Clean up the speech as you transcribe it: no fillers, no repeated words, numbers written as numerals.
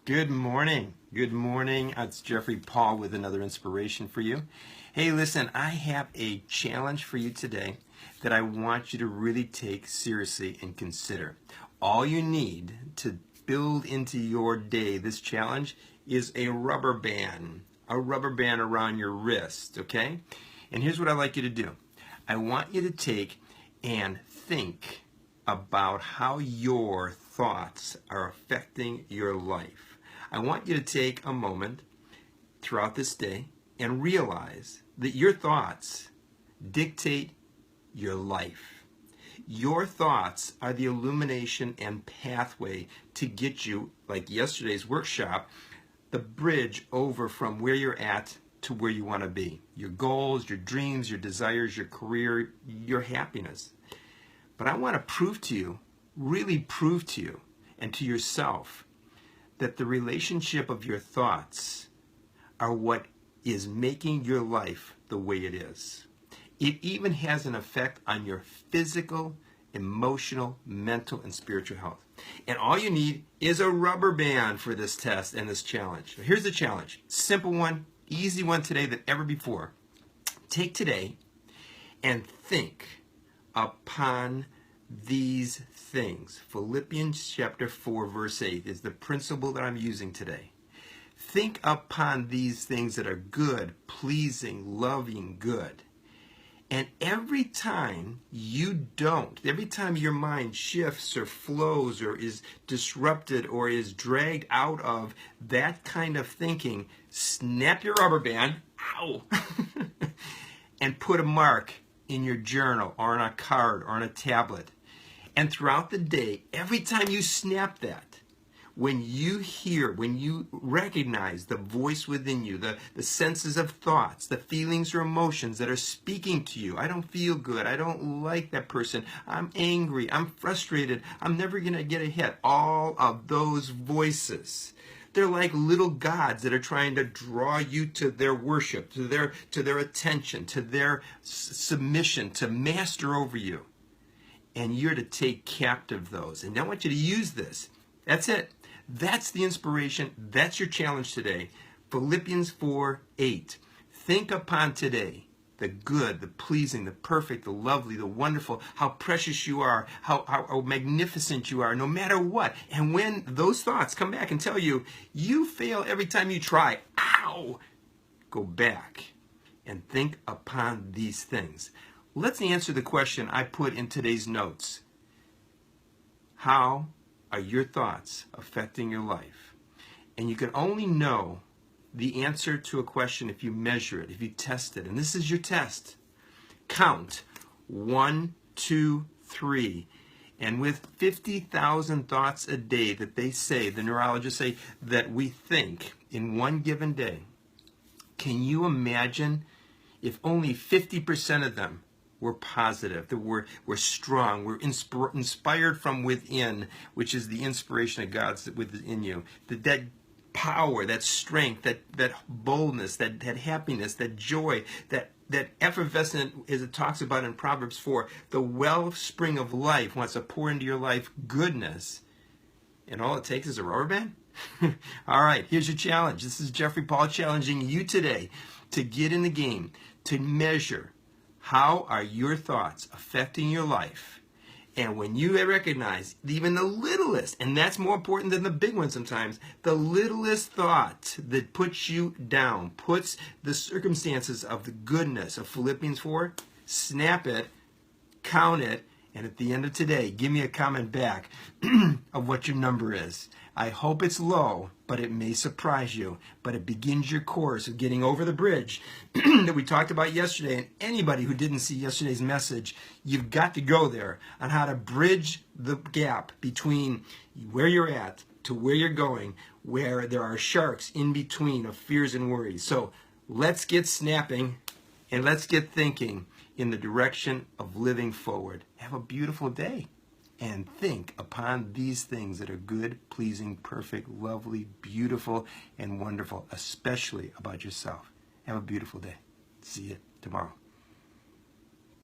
Good morning. Good morning. It's Jeffrey Paul with another inspiration for you. Hey, listen, I have a challenge for you today that I want you to really take seriously and consider. All you need to build into your day this challenge is a rubber band around your wrist, okay? And here's what I'd like you to do. I want you to take and think about how your thoughts are affecting your life. I want you to take a moment throughout this day and realize that your thoughts dictate your life. Your thoughts are the illumination and pathway to get you, like yesterday's workshop, the bridge over from where you're at to where you want to be. Your goals, your dreams, your desires, your career, your happiness. But I want to prove to you, really prove to you and to yourself that the relationship of your thoughts are what is making your life the way it is. It even has an effect on your physical, emotional, mental, and spiritual health. And all you need is a rubber band for this test and this challenge. Here's the challenge. Simple one, easy one today than ever before. Take today and think upon these things. Philippians chapter 4 verse 8 is the principle that I'm using today. Think upon these things that are good, pleasing, loving, good. And every time you don't, every time your mind shifts or flows or is disrupted or is dragged out of that kind of thinking, snap your rubber band, ow, and put a mark in your journal or on a card or on a tablet. And throughout the day, every time you snap that, when you recognize the voice within you, the senses of thoughts, the feelings or emotions that are speaking to you, I don't feel good, I don't like that person, I'm angry, I'm frustrated, I'm never going to get ahead. All of those voices, they're like little gods that are trying to draw you to their worship, to their attention, to their submission, to master over you. And you're to take captive those. And I want you to use this. That's it. That's the inspiration. That's your challenge today. Philippians 4:8. Think upon today the good, the pleasing, the perfect, the lovely, the wonderful, how precious you are, how magnificent you are, no matter what. And when those thoughts come back and tell you, you fail every time you try, ow, go back and think upon these things. Let's answer the question I put in today's notes. How are your thoughts affecting your life? And you can only know the answer to a question if you measure it, if you test it. And this is your test. Count 1, 2, 3. And with 50,000 thoughts a day that they say, the neurologists say, that we think in one given day, can you imagine if only 50% of them we're positive, that we're strong, we're inspired from within, which is the inspiration of God's within you. That power, that strength, that boldness, that happiness, that joy, that effervescent, as it talks about in Proverbs 4, the wellspring of life wants to pour into your life goodness. And all it takes is a rubber band? All right, here's your challenge. This is Jeffrey Paul challenging you today to get in the game, to measure how are your thoughts affecting your life. And when you recognize even the littlest, and that's more important than the big one sometimes, the littlest thought that puts you down, puts the circumstances of the goodness of Philippians 4, snap it, count it, and at the end of today, give me a comment back of what your number is. I hope it's low, but it may surprise you. But it begins your course of getting over the bridge that we talked about yesterday. And anybody who didn't see yesterday's message, you've got to go there on how to bridge the gap between where you're at to where you're going, where there are sharks in between of fears and worries. So let's get snapping and let's get thinking in the direction of living forward. Have a beautiful day. And think upon these things that are good, pleasing, perfect, lovely, beautiful, and wonderful, especially about yourself. Have a beautiful day. See you tomorrow.